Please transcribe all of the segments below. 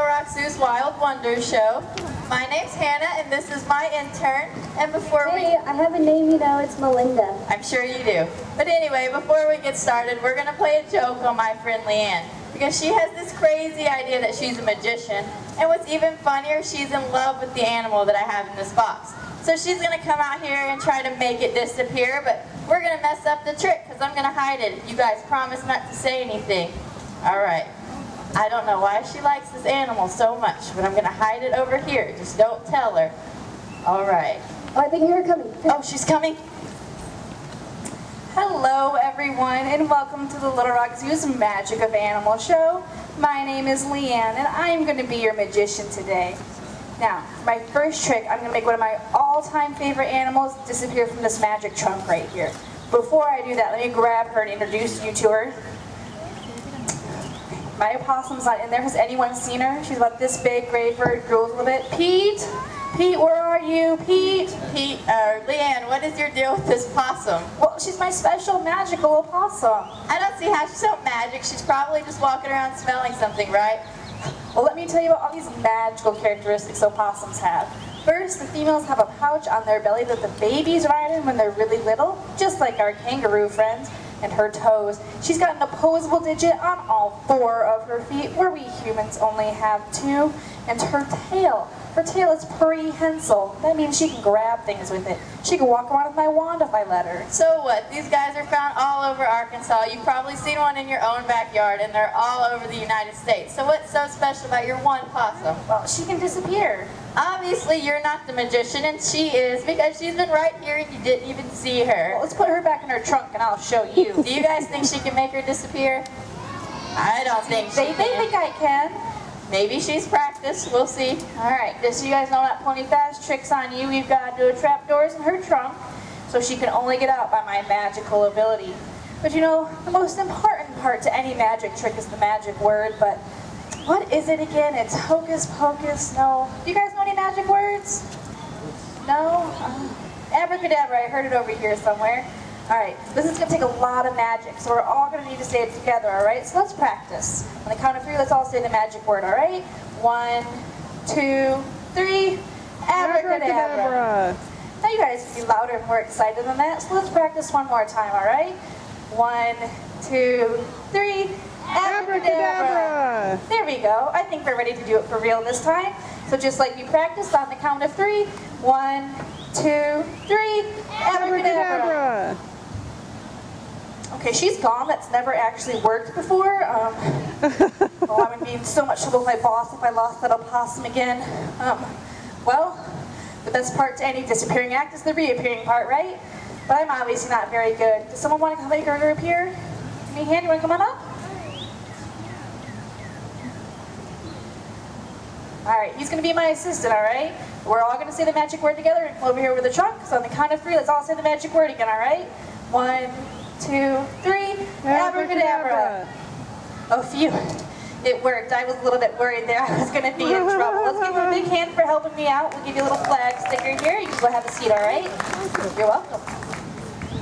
Little Rock Zoo's Wild Wonders show. My name's Hannah, and this is my intern. And before Hey, I have a name, you know, it's Melinda. I'm sure you do. But anyway, before we get started, we're going to play a joke on my friend Leanne. Because she has this crazy idea that she's a magician. And what's even funnier, she's in love with the animal that I have in this box. So she's going to come out here and try to make it disappear, but we're going to mess up the trick because I'm going to hide it. You guys promise not to say anything. All right. I don't know why she likes this animal so much, but I'm going to hide it over here. Just don't tell her. All right. Oh, I think you're coming. Oh, she's coming. Hello everyone, and welcome to the Little Rock Zoo's Magic of Animal show. My name is Leanne, and I'm going to be your magician today. Now, for my first trick, I'm going to make one of my all-time favorite animals disappear from this magic trunk right here. Before I do that, let me grab her and introduce you to her. My opossum's not in there. Has anyone seen her? She's about this big, gray bird, drools a little bit. Pete? Pete, where are you? Pete? Leanne, what is your deal with this possum? Well, she's my special magical opossum. I don't see how she's so magic. She's probably just walking around smelling something, right? Well, let me tell you about all these magical characteristics opossums have. First, the females have a pouch on their belly that the babies ride in when they're really little, just like our kangaroo friends. And her toes. She's got an opposable digit on all 4 of her feet, where we humans only have 2. And her tail is prehensile. That means she can grab things with it. She can walk around with my wand if I let her. So what? These guys are found all over Arkansas. You've probably seen one in your own backyard, and they're all over the United States. So what's so special about your one possum? Well, she can disappear. Obviously, you're not the magician, and she is, because she's been right here and you didn't even see her. Well, let's put her back in her trunk and I'll show you. Do you guys think she can make her disappear? I don't think she They think I can. Maybe she's practiced. We'll see. Alright, just so you guys know, not pulling any fast tricks on you, we've got to do trapdoors in her trunk, so she can only get out by my magical ability. But you know, the most important part to any magic trick is the magic word, but what is it again? It's hocus pocus, no. Do you guys know any magic words? No? Abracadabra, I heard it over here somewhere. Alright, this is going to take a lot of magic, so we're all going to need to say it together, alright? So let's practice. On the count of 3, let's all say the magic word, alright? 1, 2, 3, abracadabra. Now you guys can be louder and more excited than that, so let's practice one more time, alright? 1, 2, 3, abracadabra. There we go. I think we're ready to do it for real this time. So just like we practiced, on the count of 3, 1, 2, 3, abracadabra. Okay, she's gone. That's never actually worked before. Well, I would be in so much trouble with my boss if I lost that opossum again. Well, the best part to any disappearing act is the reappearing part, right? But I'm obviously not very good. Does someone want to make her appear? Give me a hand. You want to come on up? Alright, he's going to be my assistant, alright? We're all going to say the magic word together and come over here with the trunk. So on the count of 3, let's all say the magic word again, alright? 1, 2, 3, abracadabra. Oh, phew. It worked. I was a little bit worried there. I was going to be in trouble. Let's give him a big hand for helping me out. We'll give you a little flag sticker here. You can go have a seat, alright? You're welcome.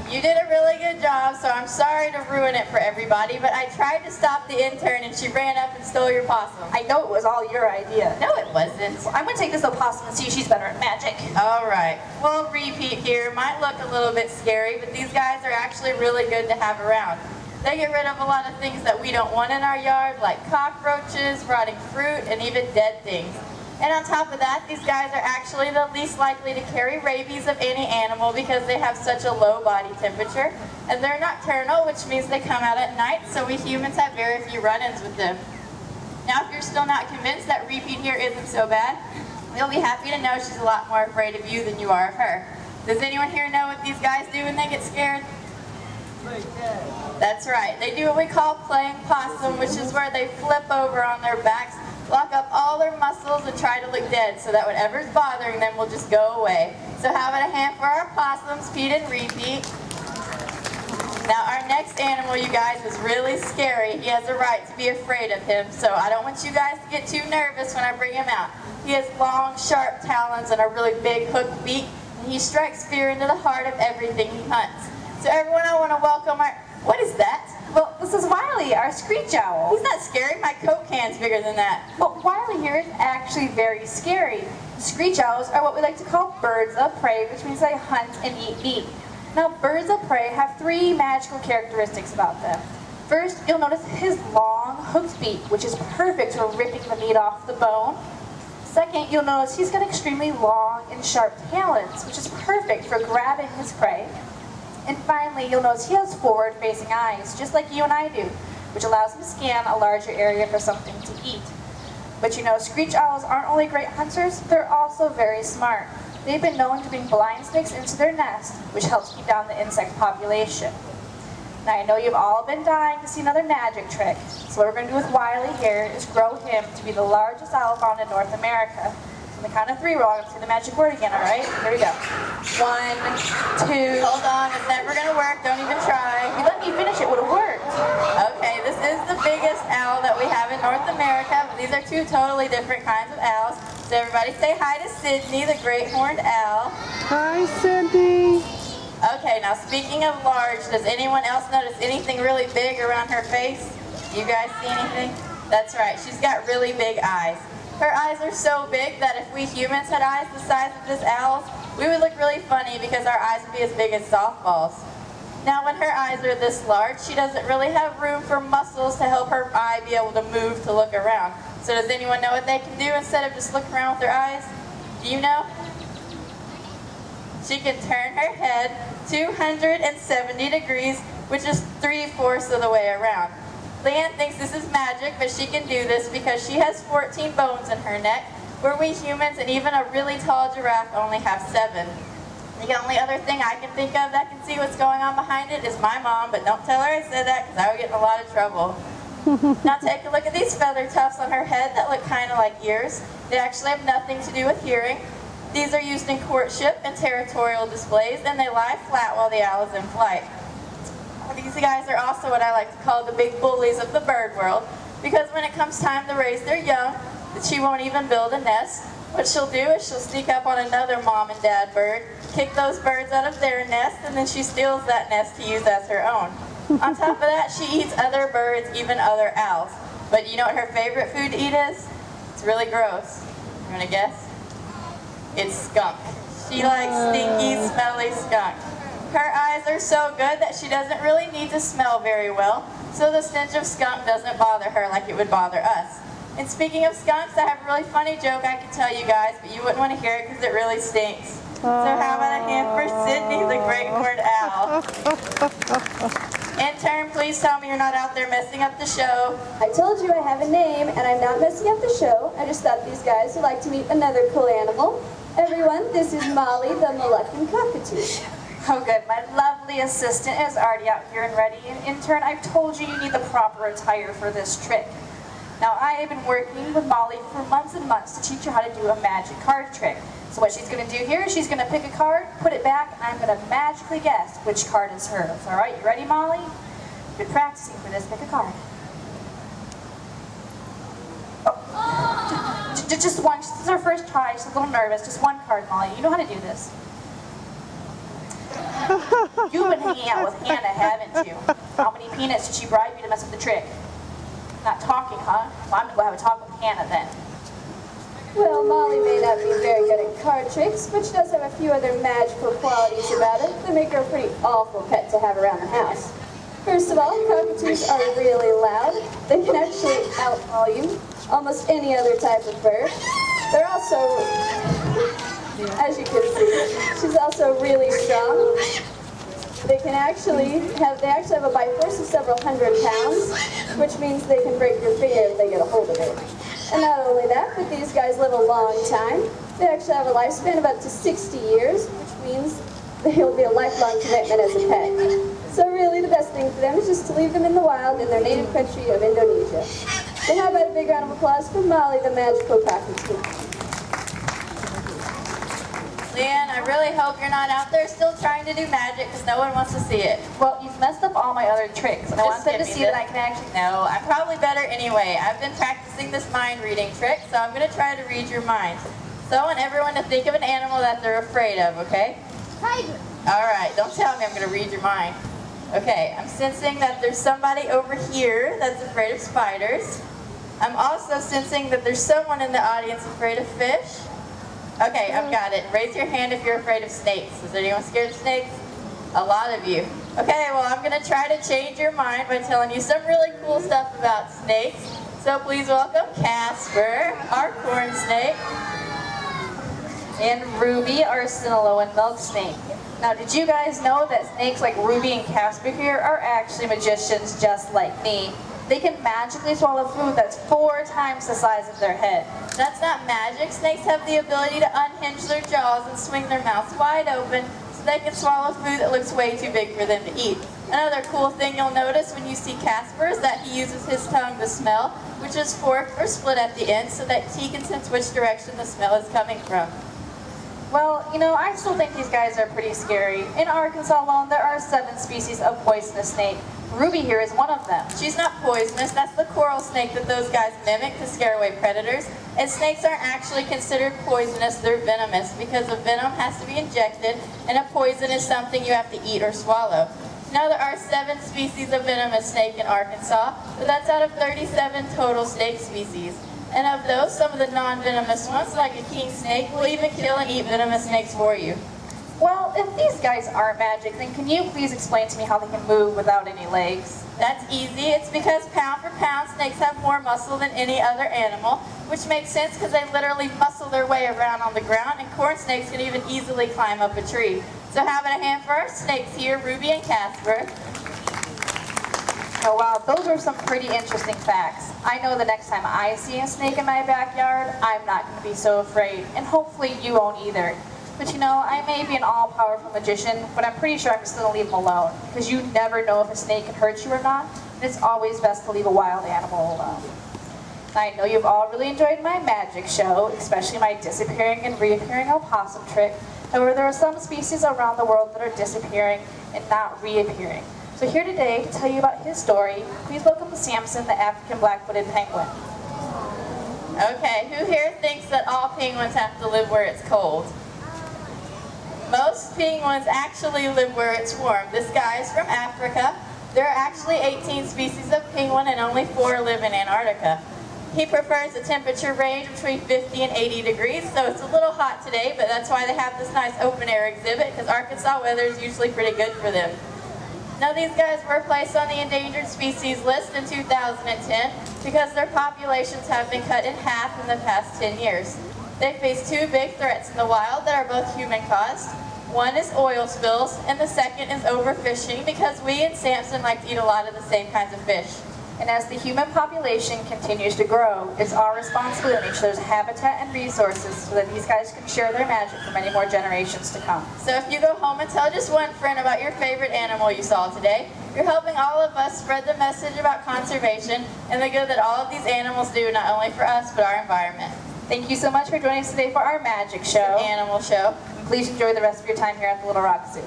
You did a really good job, so I'm sorry to ruin it for everybody, but I tried to stop the intern and she ran up and stole your possum. I know it was all your idea. No, it wasn't. Well, I'm going to take this opossum and see if she's better at magic. All right. Well, repeat here. Might look a little bit scary, but these guys are actually really good to have around. They get rid of a lot of things that we don't want in our yard, like cockroaches, rotting fruit, and even dead things. And on top of that, these guys are actually the least likely to carry rabies of any animal because they have such a low body temperature. And they're nocturnal, which means they come out at night, so we humans have very few run-ins with them. Now, if you're still not convinced that repeat here isn't so bad, you'll be happy to know she's a lot more afraid of you than you are of her. Does anyone here know what these guys do when they get scared? That's right. They do what we call playing possum, which is where they flip over on their backs, lock up all their muscles, and try to look dead so that whatever's bothering them will just go away. So how about a hand for our possums, Pete and Repeat. Now our next animal, you guys, is really scary. He has a right to be afraid of him, so I don't want you guys to get too nervous when I bring him out. He has long, sharp talons and a really big hooked beak, and he strikes fear into the heart of everything he hunts. So everyone, I want to welcome our... What is that? Well, this this is Wiley, our screech owl. He's not scary. My Coke can's bigger than that. Well, Wiley here is actually very scary. Screech owls are what we like to call birds of prey, which means they hunt and eat meat. Now, birds of prey have 3 magical characteristics about them. First, you'll notice his long, hooked beak, which is perfect for ripping the meat off the bone. Second, you'll notice he's got extremely long and sharp talons, which is perfect for grabbing his prey. And finally, you'll notice he has forward-facing eyes, just like you and I do, which allows him to scan a larger area for something to eat. But you know, screech owls aren't only great hunters, they're also very smart. They've been known to bring blind snakes into their nest, which helps keep down the insect population. Now, I know you've all been dying to see another magic trick, so what we're going to do with Wiley here is grow him to be the largest owl found in North America. On the count of 3, we're all going to say the magic word again, all right? Here we go. 1, 2. Hold on, it's never gonna work. Don't even try. If you let me finish, it would have worked. Okay, this is the biggest owl that we have in North America, but these are 2 totally different kinds of owls. So everybody say hi to Sydney, the great horned owl. Hi, Cindy. Okay, now speaking of large, does anyone else notice anything really big around her face? You guys see anything? That's right, she's got really big eyes. Her eyes are so big that if we humans had eyes the size of this owl's, we would look really funny because our eyes would be as big as softballs. Now when her eyes are this large, she doesn't really have room for muscles to help her eye be able to move to look around. So does anyone know what they can do instead of just looking around with their eyes? Do you know? She can turn her head 270 degrees, which is 3/4 of the way around. Leanne thinks this is magic, but she can do this because she has 14 bones in her neck, where we humans and even a really tall giraffe only have 7. The only other thing I can think of that can see what's going on behind it is my mom, but don't tell her I said that because I would get in a lot of trouble. Now take a look at these feather tufts on her head that look kind of like ears. They actually have nothing to do with hearing. These are used in courtship and territorial displays, and they lie flat while the owl is in flight. These guys are also what I like to call the big bullies of the bird world, because when it comes time to raise their young, she won't even build a nest. What she'll do is she'll sneak up on another mom and dad bird, kick those birds out of their nest, and then she steals that nest to use as her own. On top of that, she eats other birds, even other owls. But you know what her favorite food to eat is? It's really gross. You want to guess? It's skunk. She likes stinky, smelly skunk. Her eyes are so good that she doesn't really need to smell very well, so the stench of skunk doesn't bother her like it would bother us. And speaking of skunks, I have a really funny joke I could tell you guys, but you wouldn't want to hear it because it really stinks. So how about a hand for Sydney, the great horned owl? Intern, please tell me you're not out there messing up the show. I told you I have a name, and I'm not messing up the show. I just thought these guys would like to meet another cool animal. Everyone, this is Molly, the Moluccan cockatoo. Oh good, my lovely assistant is already out here and ready. And intern, I've told you you need the proper attire for this trick. Now I have been working with Molly for months and months to teach her how to do a magic card trick. So what she's going to do here is she's going to pick a card, put it back, and I'm going to magically guess which card is hers. Alright, you ready, Molly? You've been practicing for this, pick a card. Oh. Just one, this is her first try, she's a little nervous. Just one card, Molly. You know how to do this. You've been hanging out with Hannah, haven't you? How many peanuts did she bribe you to mess with the trick? Not talking, huh? Well, I'm going to go have a talk with Hannah then. Well, Molly may not be very good at card tricks, but she does have a few other magical qualities about it that make her a pretty awful pet to have around the house. First of all, cockatoos are really loud. They can actually out-volume almost any other type of bird. They're also, as you can see, she's also really strong. They actually have a bite force of several hundred pounds, which means they can break your finger if they get a hold of it. And not only that, but these guys live a long time. They actually have a lifespan of up to 60 years, which means they'll be a lifelong commitment as a pet. So really the best thing for them is just to leave them in the wild in their native country of Indonesia. So how about a big round of applause for Molly, the magical cockatoo. Leanne, I really hope you're not out there still trying to do magic because no one wants to see it. Well, you've messed up all my other tricks, and I want them to see that I can actually... No, I'm probably better anyway. I've been practicing this mind reading trick, so I'm going to try to read your mind. So I want everyone to think of an animal that they're afraid of, okay? Tiger. All right, don't tell me I'm going to read your mind. Okay, I'm sensing that there's somebody over here that's afraid of spiders. I'm also sensing that there's someone in the audience afraid of fish. Okay, I've got it. Raise your hand if you're afraid of snakes. Is anyone scared of snakes? A lot of you. Okay, well, I'm going to try to change your mind by telling you some really cool stuff about snakes. So please welcome Casper, our corn snake. And Ruby, our Sinaloan milk snake. Now, did you guys know that snakes like Ruby and Casper here are actually magicians just like me? They can magically swallow food that's 4 times the size of their head. That's not magic. Snakes have the ability to unhinge their jaws and swing their mouths wide open so they can swallow food that looks way too big for them to eat. Another cool thing you'll notice when you see Casper is that he uses his tongue to smell, which is forked or split at the end so that he can sense which direction the smell is coming from. Well, you know, I still think these guys are pretty scary. In Arkansas alone, there are 7 species of poisonous snake. Ruby here is one of them. She's not poisonous. That's the coral snake that those guys mimic to scare away predators. And snakes aren't actually considered poisonous. They're venomous because a venom has to be injected, and a poison is something you have to eat or swallow. Now, there are 7 species of venomous snake in Arkansas, but that's out of 37 total snake species. And of those, some of the non-venomous ones, like a king snake, will even kill and eat venomous snakes for you. Well, if these guys aren't magic, then can you please explain to me how they can move without any legs? That's easy. It's because pound for pound, snakes have more muscle than any other animal, which makes sense because they literally muscle their way around on the ground, and corn snakes can even easily climb up a tree. So having a hand for our snakes here, Ruby and Casper. Oh wow, those are some pretty interesting facts. I know the next time I see a snake in my backyard, I'm not going to be so afraid, and hopefully you won't either. But you know, I may be an all-powerful magician, but I'm pretty sure I'm just going to leave them alone, because you never know if a snake can hurt you or not, and it's always best to leave a wild animal alone. I know you've all really enjoyed my magic show, especially my disappearing and reappearing opossum trick. However, there are some species around the world that are disappearing and not reappearing. So here today to tell you about his story, please welcome Samson, the African black-footed penguin. Okay, who here thinks that all penguins have to live where it's cold? Most penguins actually live where it's warm. This guy is from Africa. There are actually 18 species of penguin and only 4 live in Antarctica. He prefers a temperature range between 50 and 80 degrees, so it's a little hot today, but that's why they have this nice open air exhibit, because Arkansas weather is usually pretty good for them. Now, these guys were placed on the endangered species list in 2010 because their populations have been cut in half in the past 10 years. They face 2 big threats in the wild that are both human-caused. One is oil spills, and the second is overfishing, because we in Samson like to eat a lot of the same kinds of fish. And as the human population continues to grow, it's our responsibility to make sure there's habitat and resources so that these guys can share their magic for many more generations to come. So if you go home and tell just one friend about your favorite animal you saw today, you're helping all of us spread the message about conservation and the good that all of these animals do, not only for us, but our environment. Thank you so much for joining us today for our magic show. Animal show. And please enjoy the rest of your time here at the Little Rock Zoo.